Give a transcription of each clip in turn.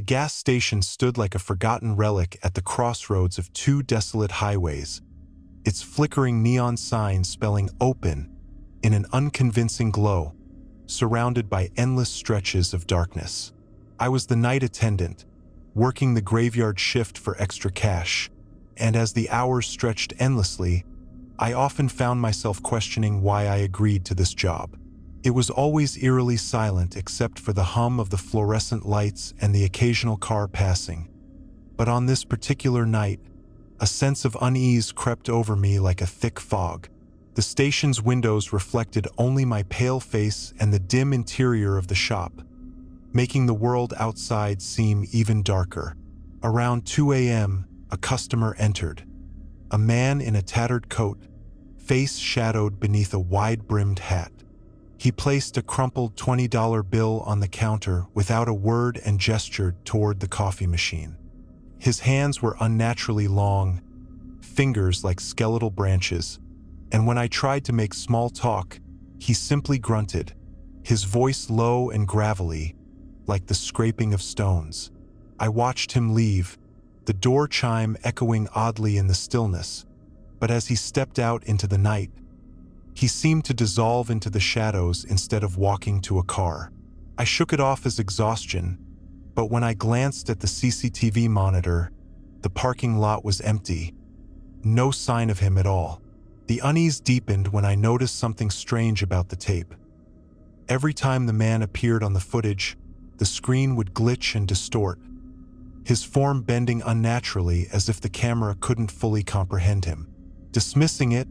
gas station stood like a forgotten relic at the crossroads of two desolate highways, its flickering neon sign spelling "open" in an unconvincing glow, surrounded by endless stretches of darkness. I was the night attendant, working the graveyard shift for extra cash, and as the hours stretched endlessly, I often found myself questioning why I agreed to this job. It was always eerily silent except for the hum of the fluorescent lights and the occasional car passing. But on this particular night, a sense of unease crept over me like a thick fog. The station's windows reflected only my pale face and the dim interior of the shop, making the world outside seem even darker. Around 2 a.m., a customer entered. A man in a tattered coat, face shadowed beneath a wide-brimmed hat. He placed a crumpled $20 bill on the counter without a word and gestured toward the coffee machine. His hands were unnaturally long, fingers like skeletal branches, and when I tried to make small talk, he simply grunted, his voice low and gravelly, like the scraping of stones. I watched him leave, the door chime echoing oddly in the stillness, but as he stepped out into the night, he seemed to dissolve into the shadows instead of walking to a car. I shook it off as exhaustion, but when I glanced at the CCTV monitor, the parking lot was empty. No sign of him at all. The unease deepened when I noticed something strange about the tape. Every time the man appeared on the footage, the screen would glitch and distort, his form bending unnaturally as if the camera couldn't fully comprehend him. Dismissing it,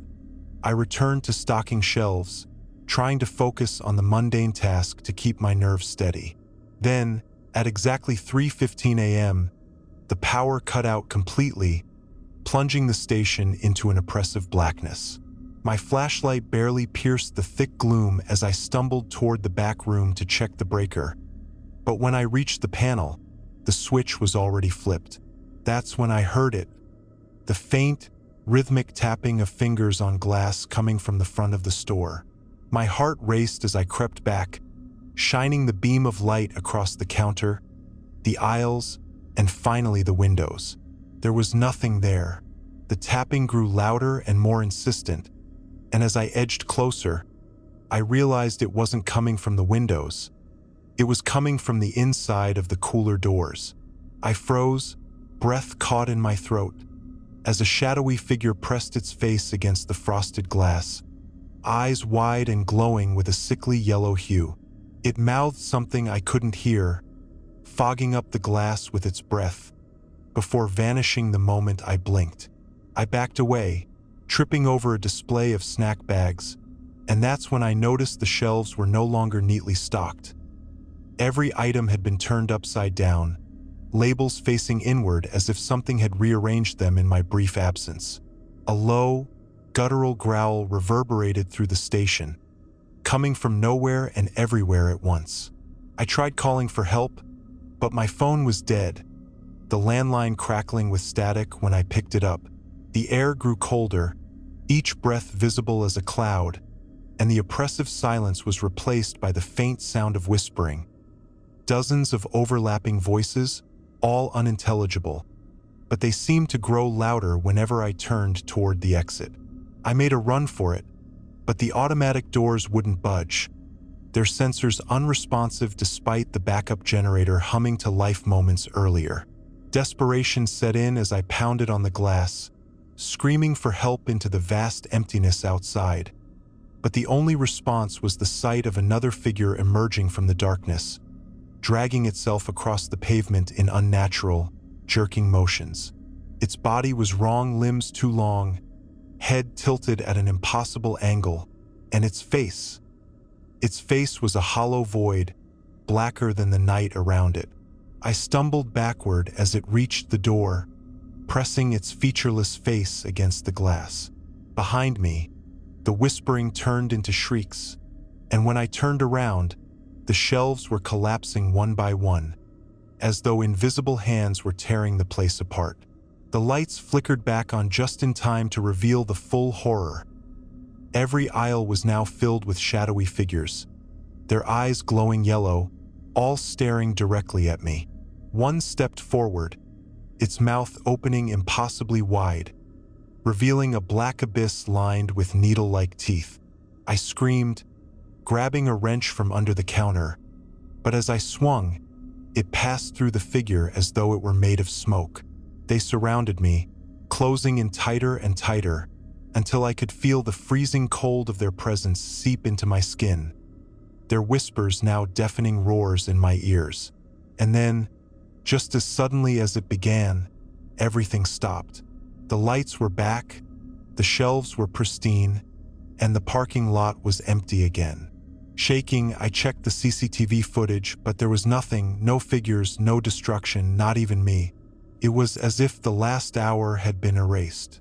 I returned to stocking shelves, trying to focus on the mundane task to keep my nerves steady. Then, at exactly 3:15 a.m., the power cut out completely, plunging the station into an oppressive blackness. My flashlight barely pierced the thick gloom as I stumbled toward the back room to check the breaker. But when I reached the panel, the switch was already flipped. That's when I heard it, the faint, rhythmic tapping of fingers on glass coming from the front of the store. My heart raced as I crept back, shining the beam of light across the counter, the aisles, and finally the windows. There was nothing there. The tapping grew louder and more insistent, and as I edged closer, I realized it wasn't coming from the windows. It was coming from the inside of the cooler doors. I froze, breath caught in my throat, as a shadowy figure pressed its face against the frosted glass, eyes wide and glowing with a sickly yellow hue. It mouthed something I couldn't hear, fogging up the glass with its breath, before vanishing the moment I blinked. I backed away, tripping over a display of snack bags, and that's when I noticed the shelves were no longer neatly stocked. Every item had been turned upside down, labels facing inward as if something had rearranged them in my brief absence. A low, guttural growl reverberated through the station, coming from nowhere and everywhere at once. I tried calling for help, but my phone was dead, the landline crackling with static when I picked it up. The air grew colder, each breath visible as a cloud, and the oppressive silence was replaced by the faint sound of whispering. Dozens of overlapping voices, all unintelligible, but they seemed to grow louder whenever I turned toward the exit. I made a run for it, but the automatic doors wouldn't budge, their sensors unresponsive despite the backup generator humming to life moments earlier. Desperation set in as I pounded on the glass, screaming for help into the vast emptiness outside. But the only response was the sight of another figure emerging from the darkness, dragging itself across the pavement in unnatural, jerking motions. Its body was wrong, limbs too long, head tilted at an impossible angle, and its face was a hollow void, blacker than the night around it. I stumbled backward as it reached the door, pressing its featureless face against the glass. Behind me, the whispering turned into shrieks, and when I turned around, the shelves were collapsing one by one, as though invisible hands were tearing the place apart. The lights flickered back on just in time to reveal the full horror. Every aisle was now filled with shadowy figures, their eyes glowing yellow, all staring directly at me. One stepped forward, its mouth opening impossibly wide, revealing a black abyss lined with needle-like teeth. I screamed, grabbing a wrench from under the counter, but as I swung, it passed through the figure as though it were made of smoke. They surrounded me, closing in tighter and tighter, until I could feel the freezing cold of their presence seep into my skin, their whispers now deafening roars in my ears. And then, just as suddenly as it began, everything stopped. The lights were back, the shelves were pristine, and the parking lot was empty again. Shaking, I checked the CCTV footage, but there was nothing, no figures, no destruction, not even me. It was as if the last hour had been erased.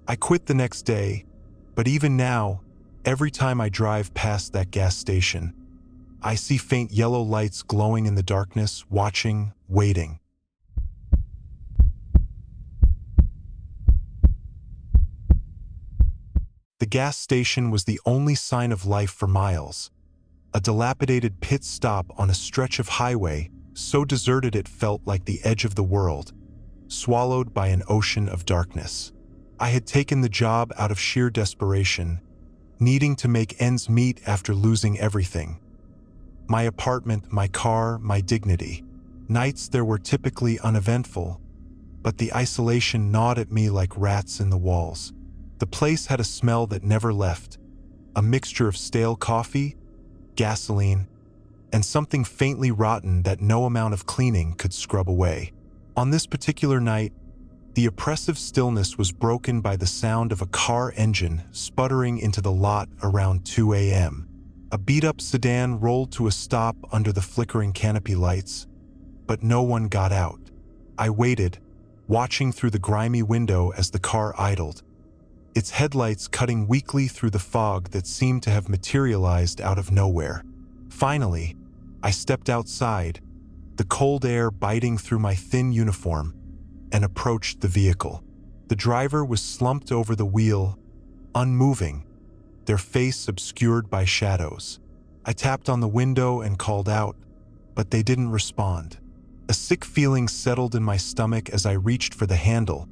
I quit the next day, but even now, every time I drive past that gas station, I see faint yellow lights glowing in the darkness, watching, waiting. The gas station was the only sign of life for miles. A dilapidated pit stop on a stretch of highway, so deserted it felt like the edge of the world, swallowed by an ocean of darkness. I had taken the job out of sheer desperation, needing to make ends meet after losing everything. My apartment, my car, my dignity. Nights there were typically uneventful, but the isolation gnawed at me like rats in the walls. The place had a smell that never left, a mixture of stale coffee, gasoline, and something faintly rotten that no amount of cleaning could scrub away. On this particular night, the oppressive stillness was broken by the sound of a car engine sputtering into the lot around 2 a.m. A beat-up sedan rolled to a stop under the flickering canopy lights, but no one got out. I waited, watching through the grimy window as the car idled, its headlights cutting weakly through the fog that seemed to have materialized out of nowhere. Finally, I stepped outside, the cold air biting through my thin uniform, and approached the vehicle. The driver was slumped over the wheel, unmoving, their face obscured by shadows. I tapped on the window and called out, but they didn't respond. A sick feeling settled in my stomach as I reached for the handle,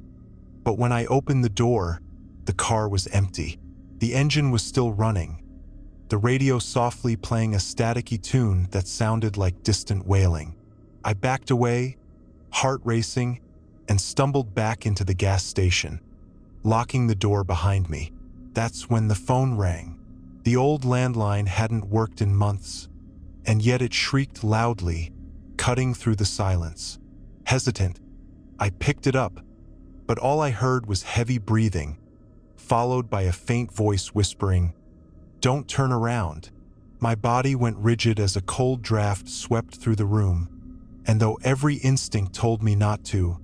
but when I opened the door, the car was empty. The engine was still running, the radio softly playing a staticky tune that sounded like distant wailing. I backed away, heart racing, and stumbled back into the gas station, locking the door behind me. That's when the phone rang. The old landline hadn't worked in months, and yet it shrieked loudly, cutting through the silence. Hesitant, I picked it up, but all I heard was heavy breathing, followed by a faint voice whispering, "Don't turn around." My body went rigid as a cold draft swept through the room, and though every instinct told me not to,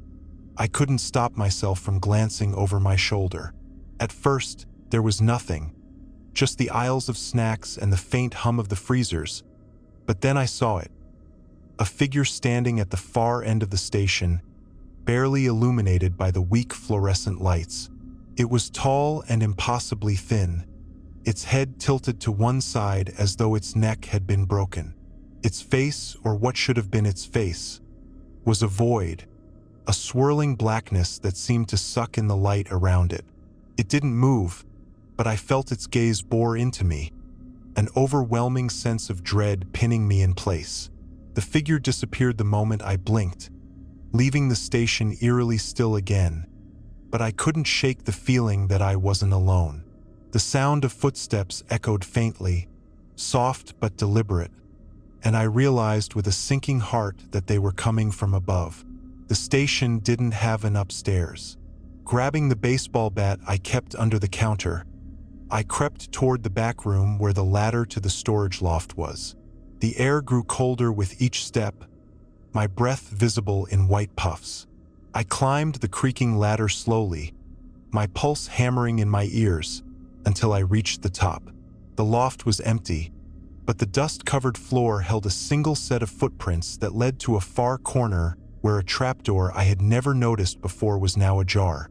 I couldn't stop myself from glancing over my shoulder. At first, there was nothing, just the aisles of snacks and the faint hum of the freezers, but then I saw it. A figure standing at the far end of the station, barely illuminated by the weak fluorescent lights. It was tall and impossibly thin, its head tilted to one side as though its neck had been broken. Its face, or what should have been its face, was a void, a swirling blackness that seemed to suck in the light around it. It didn't move, but I felt its gaze bore into me, an overwhelming sense of dread pinning me in place. The figure disappeared the moment I blinked, leaving the station eerily still again, but I couldn't shake the feeling that I wasn't alone. The sound of footsteps echoed faintly, soft but deliberate, and I realized with a sinking heart that they were coming from above. The station didn't have an upstairs. Grabbing the baseball bat I kept under the counter, I crept toward the back room where the ladder to the storage loft was. The air grew colder with each step, my breath visible in white puffs. I climbed the creaking ladder slowly, my pulse hammering in my ears, until I reached the top. The loft was empty, but the dust-covered floor held a single set of footprints that led to a far corner where a trapdoor I had never noticed before was now ajar,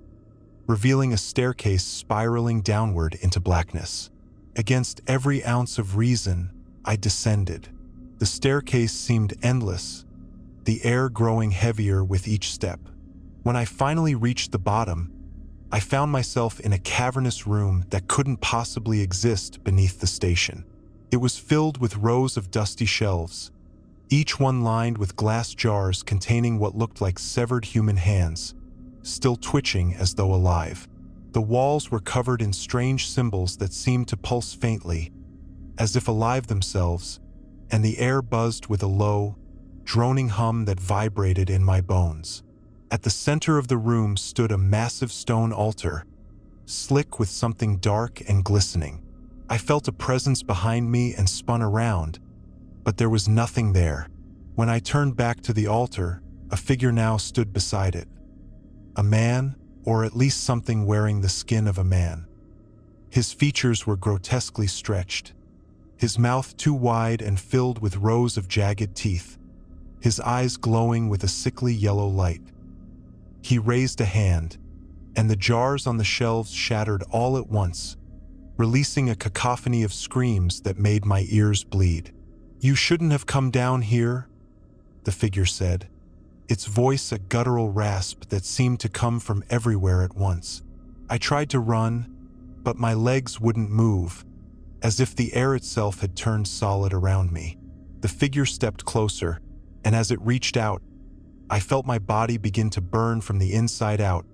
revealing a staircase spiraling downward into blackness. Against every ounce of reason, I descended. The staircase seemed endless, the air growing heavier with each step. When I finally reached the bottom, I found myself in a cavernous room that couldn't possibly exist beneath the station. It was filled with rows of dusty shelves, each one lined with glass jars containing what looked like severed human hands, still twitching as though alive. The walls were covered in strange symbols that seemed to pulse faintly, as if alive themselves, and the air buzzed with a low, droning hum that vibrated in my bones. At the center of the room stood a massive stone altar, slick with something dark and glistening. I felt a presence behind me and spun around, but there was nothing there. When I turned back to the altar, a figure now stood beside it. A man, or at least something wearing the skin of a man. His features were grotesquely stretched, his mouth too wide and filled with rows of jagged teeth, his eyes glowing with a sickly yellow light. He raised a hand, and the jars on the shelves shattered all at once, releasing a cacophony of screams that made my ears bleed. "You shouldn't have come down here," the figure said, its voice a guttural rasp that seemed to come from everywhere at once. I tried to run, but my legs wouldn't move, as if the air itself had turned solid around me. The figure stepped closer, and as it reached out, I felt my body begin to burn from the inside out,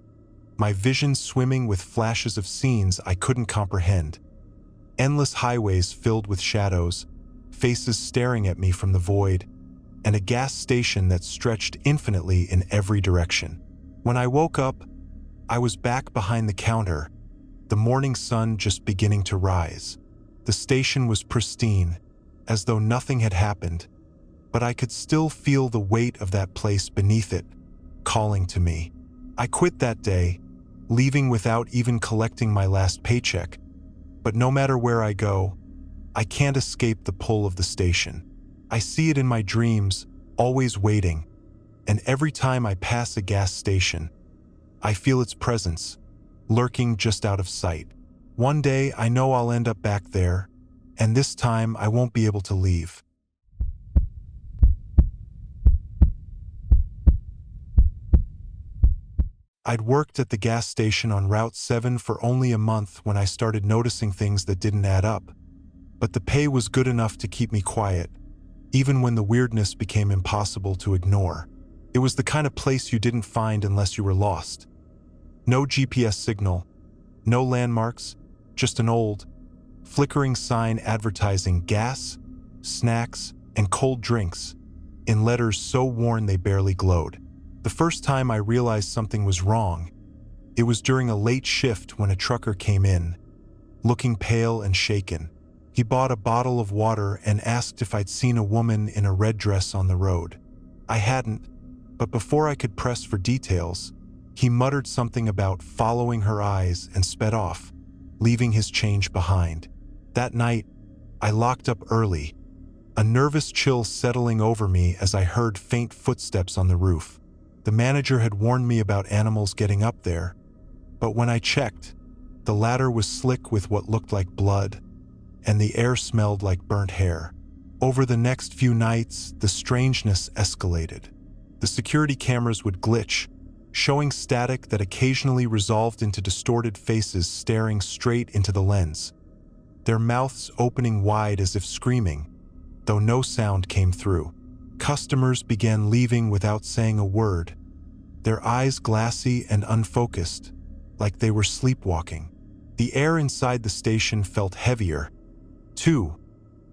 my vision swimming with flashes of scenes I couldn't comprehend. Endless highways filled with shadows, faces staring at me from the void, and a gas station that stretched infinitely in every direction. When I woke up, I was back behind the counter, the morning sun just beginning to rise. The station was pristine, as though nothing had happened, but I could still feel the weight of that place beneath it, calling to me. I quit that day, leaving without even collecting my last paycheck, but no matter where I go, I can't escape the pull of the station. I see it in my dreams, always waiting, and every time I pass a gas station, I feel its presence, lurking just out of sight. One day I know I'll end up back there, and this time I won't be able to leave. I'd worked at the gas station on Route 7 for only a month when I started noticing things that didn't add up. But the pay was good enough to keep me quiet, even when the weirdness became impossible to ignore. It was the kind of place you didn't find unless you were lost. No GPS signal, no landmarks, just an old, flickering sign advertising gas, snacks, and cold drinks, in letters so worn they barely glowed. The first time I realized something was wrong, it was during a late shift when a trucker came in, looking pale and shaken. He bought a bottle of water and asked if I'd seen a woman in a red dress on the road. I hadn't, but before I could press for details, he muttered something about following her eyes and sped off, leaving his change behind. That night, I locked up early, a nervous chill settling over me as I heard faint footsteps on the roof. The manager had warned me about animals getting up there, but when I checked, the ladder was slick with what looked like blood, and the air smelled like burnt hair. Over the next few nights, the strangeness escalated. The security cameras would glitch, showing static that occasionally resolved into distorted faces staring straight into the lens, their mouths opening wide as if screaming, though no sound came through. Customers began leaving without saying a word, their eyes glassy and unfocused, like they were sleepwalking. The air inside the station felt heavier, too,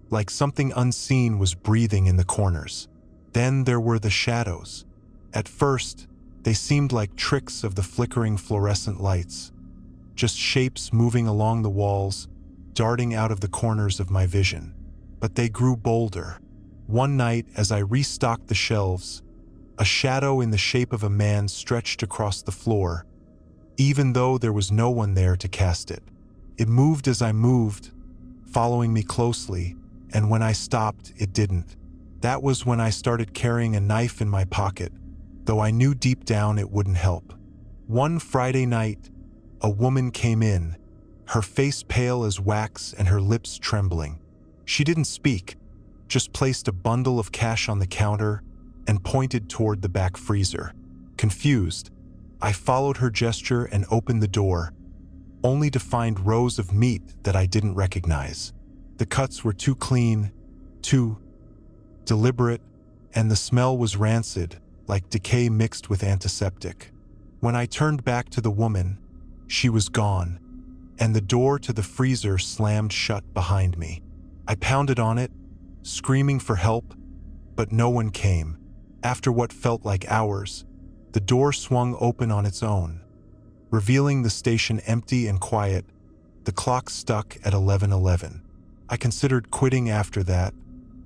like something unseen was breathing in the corners. Then there were the shadows. At first, they seemed like tricks of the flickering fluorescent lights, just shapes moving along the walls, darting out of the corners of my vision. But they grew bolder. One night, as I restocked the shelves, a shadow in the shape of a man stretched across the floor, even though there was no one there to cast it. It moved as I moved, following me closely, and when I stopped, it didn't. That was when I started carrying a knife in my pocket, though I knew deep down it wouldn't help. One Friday night, a woman came in, her face pale as wax and her lips trembling. She didn't speak, just placed a bundle of cash on the counter and pointed toward the back freezer. Confused, I followed her gesture and opened the door, only to find rows of meat that I didn't recognize. The cuts were too clean, too deliberate, and the smell was rancid, like decay mixed with antiseptic. When I turned back to the woman, she was gone, and the door to the freezer slammed shut behind me. I pounded on it, screaming for help, but no one came. After what felt like hours, the door swung open on its own, revealing the station empty and quiet, the clock stuck at 11:11. I considered quitting after that,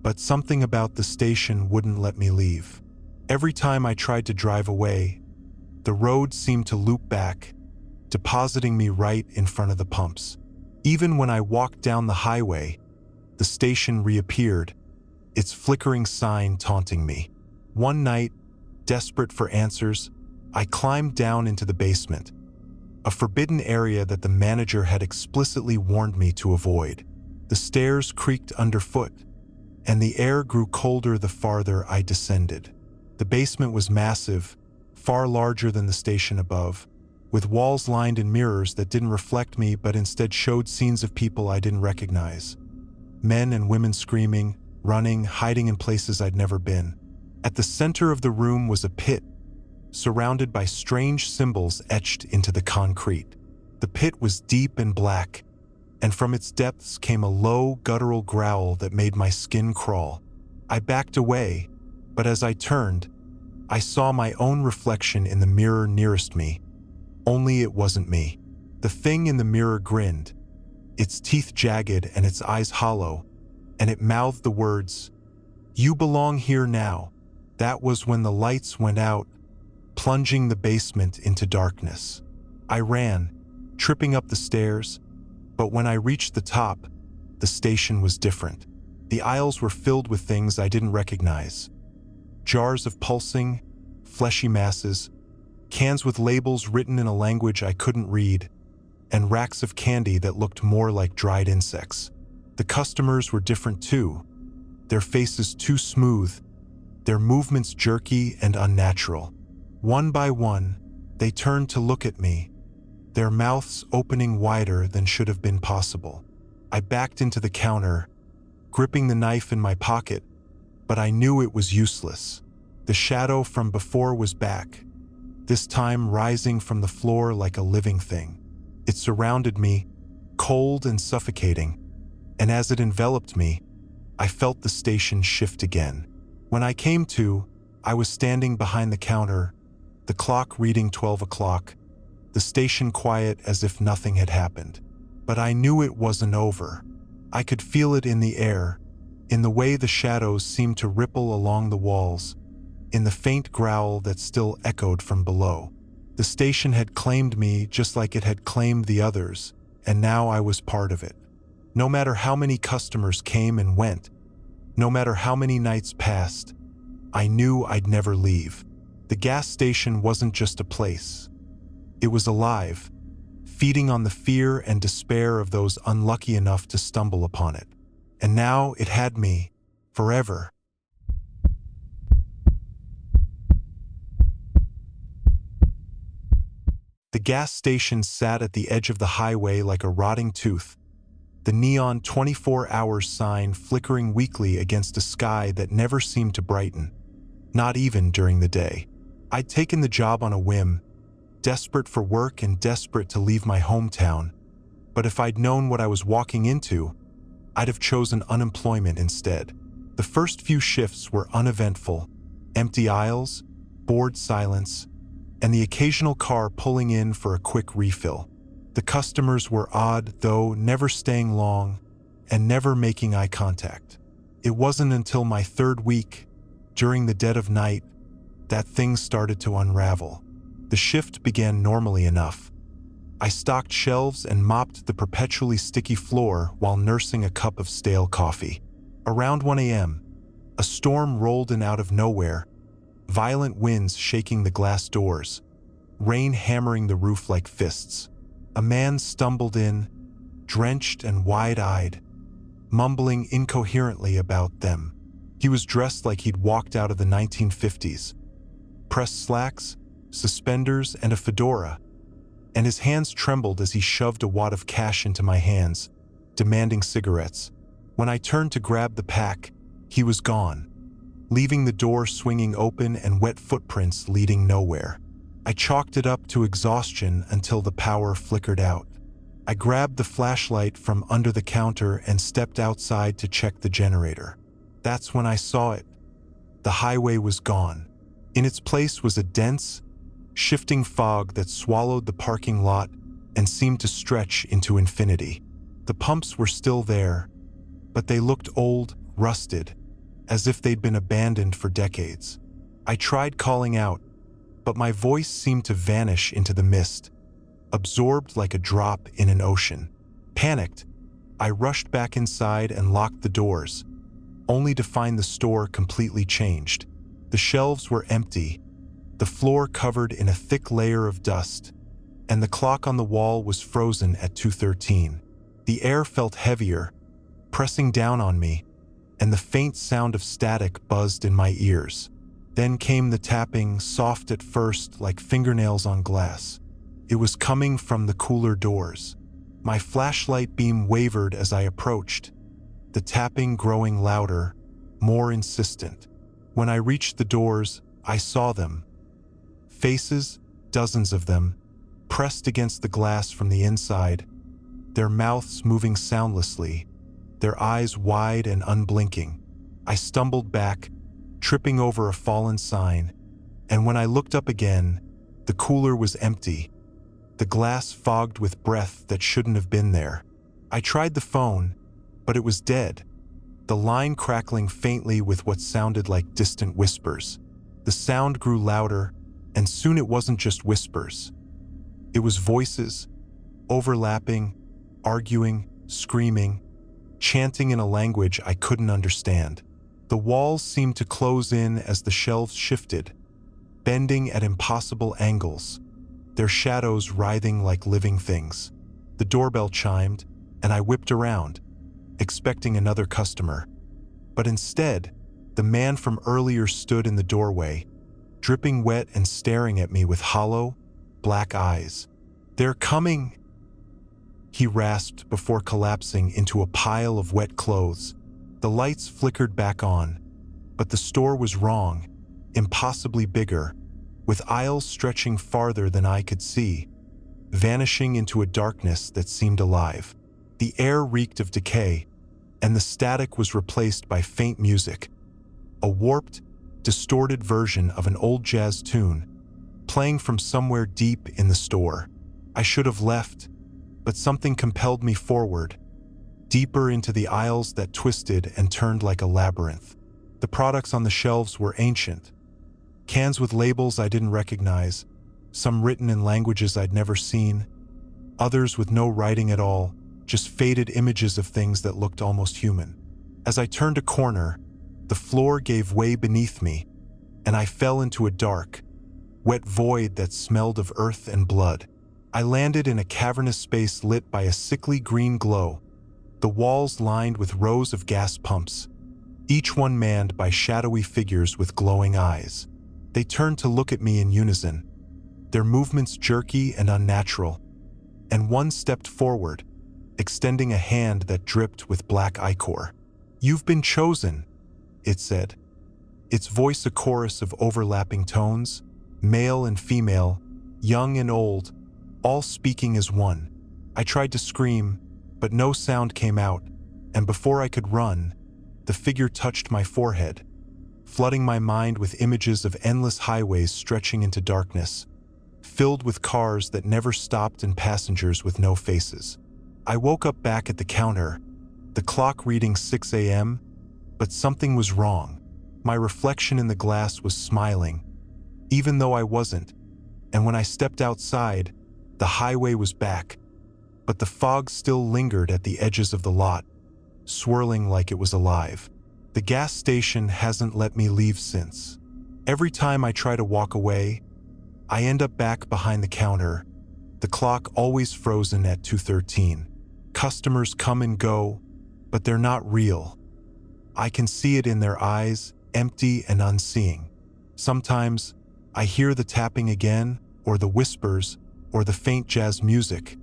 but something about the station wouldn't let me leave. Every time I tried to drive away, the road seemed to loop back, depositing me right in front of the pumps. Even when I walked down the highway, the station reappeared, its flickering sign taunting me. One night, desperate for answers, I climbed down into the basement, a forbidden area that the manager had explicitly warned me to avoid. The stairs creaked underfoot, and the air grew colder the farther I descended. The basement was massive, far larger than the station above, with walls lined in mirrors that didn't reflect me but instead showed scenes of people I didn't recognize. Men and women screaming, running, hiding in places I'd never been. At the center of the room was a pit, surrounded by strange symbols etched into the concrete. The pit was deep and black, and from its depths came a low, guttural growl that made my skin crawl. I backed away, but as I turned, I saw my own reflection in the mirror nearest me, only it wasn't me. The thing in the mirror grinned, its teeth jagged and its eyes hollow, and it mouthed the words, "You belong here now." That was when the lights went out, plunging the basement into darkness. I ran, tripping up the stairs, but when I reached the top, the station was different. The aisles were filled with things I didn't recognize. Jars of pulsing, fleshy masses, cans with labels written in a language I couldn't read, and racks of candy that looked more like dried insects. The customers were different too, their faces too smooth, their movements jerky and unnatural. One by one, they turned to look at me, their mouths opening wider than should have been possible. I backed into the counter, gripping the knife in my pocket, but I knew it was useless. The shadow from before was back, this time rising from the floor like a living thing. It surrounded me, cold and suffocating, and as it enveloped me, I felt the station shift again. When I came to, I was standing behind the counter, the clock reading 12 o'clock, the station quiet as if nothing had happened. But I knew it wasn't over. I could feel it in the air, in the way the shadows seemed to ripple along the walls, in the faint growl that still echoed from below. The station had claimed me just like it had claimed the others, and now I was part of it. No matter how many customers came and went, no matter how many nights passed, I knew I'd never leave. The gas station wasn't just a place. It was alive, feeding on the fear and despair of those unlucky enough to stumble upon it. And now it had me, forever. The gas station sat at the edge of the highway like a rotting tooth, the neon 24-hour sign flickering weakly against a sky that never seemed to brighten, not even during the day. I'd taken the job on a whim, desperate for work and desperate to leave my hometown, but if I'd known what I was walking into, I'd have chosen unemployment instead. The first few shifts were uneventful, empty aisles, bored silence, and the occasional car pulling in for a quick refill. The customers were odd, though, never staying long and never making eye contact. It wasn't until my third week, during the dead of night, that things started to unravel. The shift began normally enough. I stocked shelves and mopped the perpetually sticky floor while nursing a cup of stale coffee. Around 1 a.m., a storm rolled in out of nowhere, violent winds shaking the glass doors, rain hammering the roof like fists. A man stumbled in, drenched and wide-eyed, mumbling incoherently about them. He was dressed like he'd walked out of the 1950s. Pressed slacks, suspenders, and a fedora, and his hands trembled as he shoved a wad of cash into my hands, demanding cigarettes. When I turned to grab the pack, he was gone, leaving the door swinging open and wet footprints leading nowhere. I chalked it up to exhaustion until the power flickered out. I grabbed the flashlight from under the counter and stepped outside to check the generator. That's when I saw it. The highway was gone. In its place was a dense, shifting fog that swallowed the parking lot and seemed to stretch into infinity. The pumps were still there, but they looked old, rusted, as if they'd been abandoned for decades. I tried calling out, but my voice seemed to vanish into the mist, absorbed like a drop in an ocean. Panicked, I rushed back inside and locked the doors, only to find the store completely changed. The shelves were empty, the floor covered in a thick layer of dust, and the clock on the wall was frozen at 2:13. The air felt heavier, pressing down on me, and the faint sound of static buzzed in my ears. Then came the tapping, soft at first like fingernails on glass. It was coming from the cooler doors. My flashlight beam wavered as I approached, the tapping growing louder, more insistent. When I reached the doors, I saw them. Faces, dozens of them, pressed against the glass from the inside, their mouths moving soundlessly, their eyes wide and unblinking. I stumbled back, tripping over a fallen sign, and when I looked up again, the cooler was empty, the glass fogged with breath that shouldn't have been there. I tried the phone, but it was dead, the line crackling faintly with what sounded like distant whispers. The sound grew louder, and soon it wasn't just whispers. It was voices, overlapping, arguing, screaming, chanting in a language I couldn't understand. The walls seemed to close in as the shelves shifted, bending at impossible angles, their shadows writhing like living things. The doorbell chimed, and I whipped around, expecting another customer. But instead, the man from earlier stood in the doorway, dripping wet and staring at me with hollow, black eyes. "They're coming," he rasped before collapsing into a pile of wet clothes. The lights flickered back on, but the store was wrong, impossibly bigger, with aisles stretching farther than I could see, vanishing into a darkness that seemed alive. The air reeked of decay, and the static was replaced by faint music, a warped, distorted version of an old jazz tune, playing from somewhere deep in the store. I should have left, but something compelled me forward, deeper into the aisles that twisted and turned like a labyrinth. The products on the shelves were ancient, cans with labels I didn't recognize, some written in languages I'd never seen, others with no writing at all, just faded images of things that looked almost human. As I turned a corner, the floor gave way beneath me, and I fell into a dark, wet void that smelled of earth and blood. I landed in a cavernous space lit by a sickly green glow, the walls lined with rows of gas pumps, each one manned by shadowy figures with glowing eyes. They turned to look at me in unison, their movements jerky and unnatural, and one stepped forward, extending a hand that dripped with black ichor. "You've been chosen," it said, its voice a chorus of overlapping tones, male and female, young and old, all speaking as one. I tried to scream, but no sound came out, and before I could run, the figure touched my forehead, flooding my mind with images of endless highways stretching into darkness, filled with cars that never stopped and passengers with no faces. I woke up back at the counter, the clock reading 6 a.m., but something was wrong. My reflection in the glass was smiling, even though I wasn't, and when I stepped outside, the highway was back, but the fog still lingered at the edges of the lot, swirling like it was alive. The gas station hasn't let me leave since. Every time I try to walk away, I end up back behind the counter, the clock always frozen at 2:13. Customers come and go, but they're not real. I can see it in their eyes, empty and unseeing. Sometimes, I hear the tapping again, or the whispers, or the faint jazz music,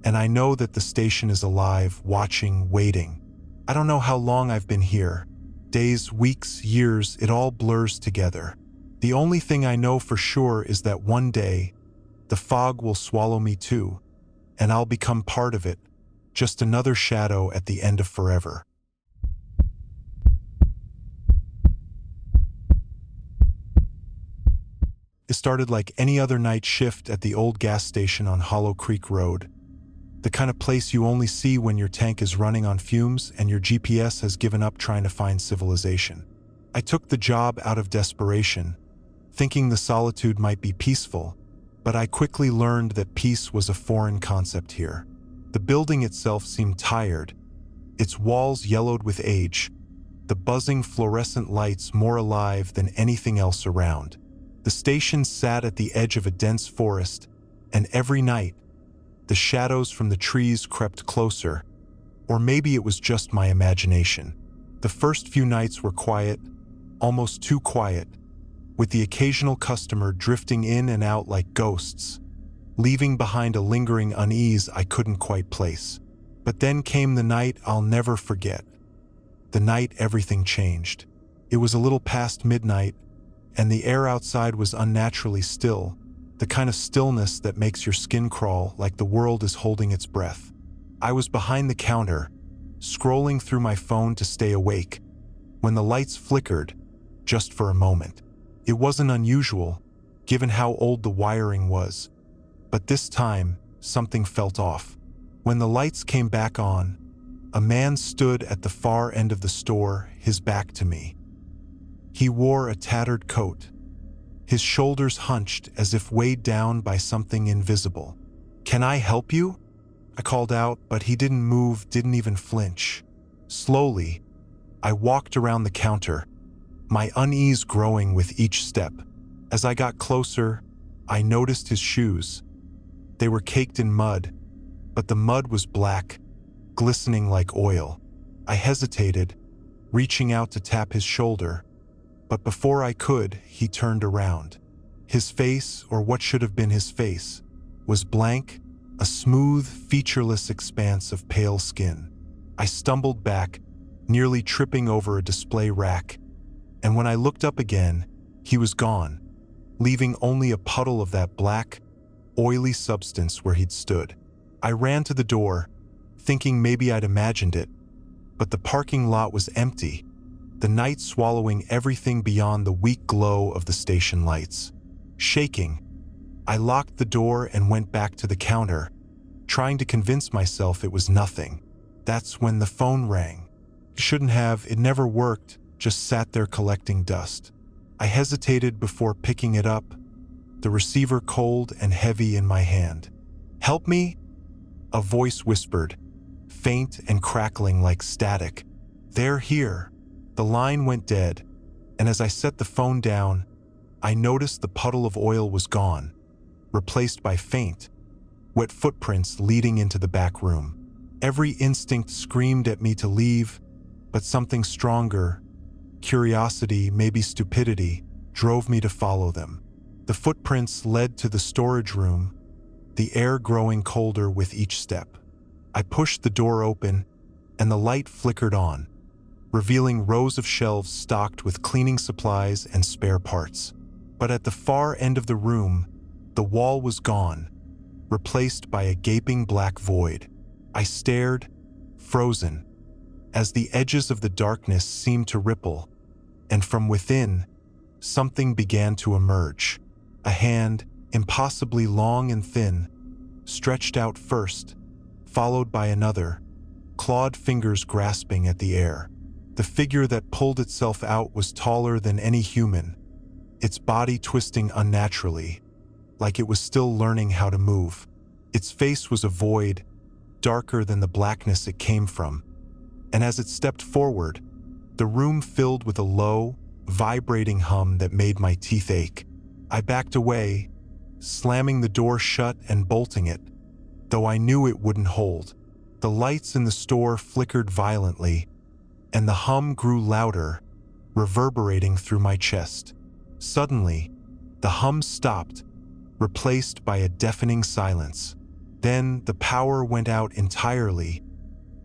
and I know that the station is alive, watching, waiting. I don't know how long I've been here. Days, weeks, years, it all blurs together. The only thing I know for sure is that one day, the fog will swallow me too, and I'll become part of it, just another shadow at the end of forever. It started like any other night shift at the old gas station on Hollow Creek Road. The kind of place you only see when your tank is running on fumes and your GPS has given up trying to find civilization. I took the job out of desperation, thinking the solitude might be peaceful, but I quickly learned that peace was a foreign concept here. The building itself seemed tired, its walls yellowed with age, the buzzing fluorescent lights more alive than anything else around. The station sat at the edge of a dense forest, and every night, the shadows from the trees crept closer, or maybe it was just my imagination. The first few nights were quiet, almost too quiet, with the occasional customer drifting in and out like ghosts, leaving behind a lingering unease I couldn't quite place. But then came the night I'll never forget. The night everything changed. It was a little past midnight, and the air outside was unnaturally still, the kind of stillness that makes your skin crawl like the world is holding its breath. I was behind the counter, scrolling through my phone to stay awake, when the lights flickered, just for a moment. It wasn't unusual, given how old the wiring was, but this time, something felt off. When the lights came back on, a man stood at the far end of the store, his back to me. He wore a tattered coat, his shoulders hunched as if weighed down by something invisible. "Can I help you?" I called out, but he didn't move, didn't even flinch. Slowly, I walked around the counter, my unease growing with each step. As I got closer, I noticed his shoes. They were caked in mud, but the mud was black, glistening like oil. I hesitated, reaching out to tap his shoulder, but before I could, he turned around. His face, or what should have been his face, was blank, a smooth, featureless expanse of pale skin. I stumbled back, nearly tripping over a display rack, and when I looked up again, he was gone, leaving only a puddle of that black, oily substance where he'd stood. I ran to the door, thinking maybe I'd imagined it, but the parking lot was empty, the night swallowing everything beyond the weak glow of the station lights. Shaking, I locked the door and went back to the counter, trying to convince myself it was nothing. That's when the phone rang. It shouldn't have, it never worked, just sat there collecting dust. I hesitated before picking it up, the receiver cold and heavy in my hand. "Help me?" A voice whispered, faint and crackling like static. "They're here." The line went dead, and as I set the phone down, I noticed the puddle of oil was gone, replaced by faint, wet footprints leading into the back room. Every instinct screamed at me to leave, but something stronger, curiosity, maybe stupidity, drove me to follow them. The footprints led to the storage room, the air growing colder with each step. I pushed the door open, and the light flickered on, revealing rows of shelves stocked with cleaning supplies and spare parts. But at the far end of the room, the wall was gone, replaced by a gaping black void. I stared, frozen, as the edges of the darkness seemed to ripple, and from within, something began to emerge. A hand, impossibly long and thin, stretched out first, followed by another, clawed fingers grasping at the air. The figure that pulled itself out was taller than any human, its body twisting unnaturally, like it was still learning how to move. Its face was a void, darker than the blackness it came from, and as it stepped forward, the room filled with a low, vibrating hum that made my teeth ache. I backed away, slamming the door shut and bolting it, though I knew it wouldn't hold. The lights in the store flickered violently, and the hum grew louder, reverberating through my chest. Suddenly, the hum stopped, replaced by a deafening silence. Then the power went out entirely,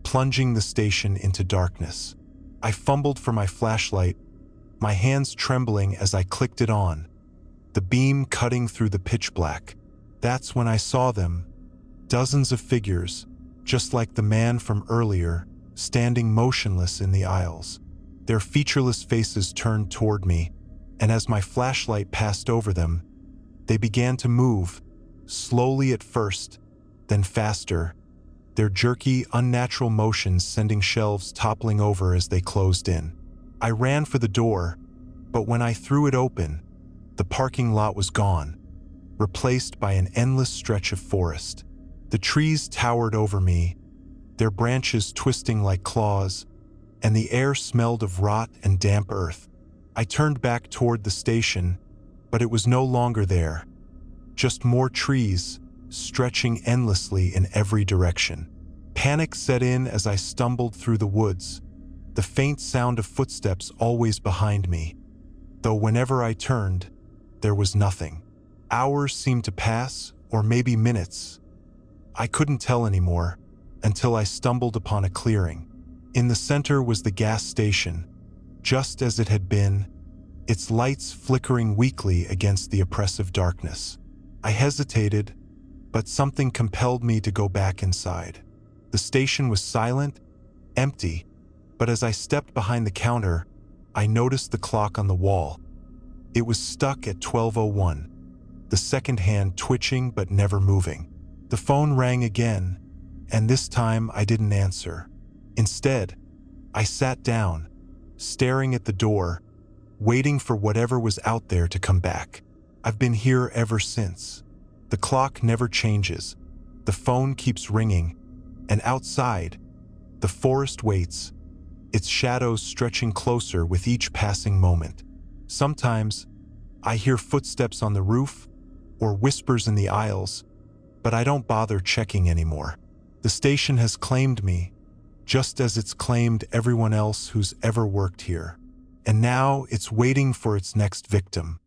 plunging the station into darkness. I fumbled for my flashlight, my hands trembling as I clicked it on, the beam cutting through the pitch black. That's when I saw them, dozens of figures, just like the man from earlier, standing motionless in the aisles. Their featureless faces turned toward me, and as my flashlight passed over them, they began to move, slowly at first, then faster, their jerky, unnatural motions sending shelves toppling over as they closed in. I ran for the door, but when I threw it open, the parking lot was gone, replaced by an endless stretch of forest. The trees towered over me, their branches twisting like claws, and the air smelled of rot and damp earth. I turned back toward the station, but it was no longer there. Just more trees, stretching endlessly in every direction. Panic set in as I stumbled through the woods, the faint sound of footsteps always behind me, though whenever I turned, there was nothing. Hours seemed to pass, or maybe minutes. I couldn't tell anymore, until I stumbled upon a clearing. In the center was the gas station, just as it had been, its lights flickering weakly against the oppressive darkness. I hesitated, but something compelled me to go back inside. The station was silent, empty, but as I stepped behind the counter, I noticed the clock on the wall. It was stuck at 12:01, the second hand twitching but never moving. The phone rang again, and this time I didn't answer. Instead, I sat down, staring at the door, waiting for whatever was out there to come back. I've been here ever since. The clock never changes, the phone keeps ringing, and outside, the forest waits, its shadows stretching closer with each passing moment. Sometimes, I hear footsteps on the roof or whispers in the aisles, but I don't bother checking anymore. The station has claimed me, just as it's claimed everyone else who's ever worked here. And now it's waiting for its next victim.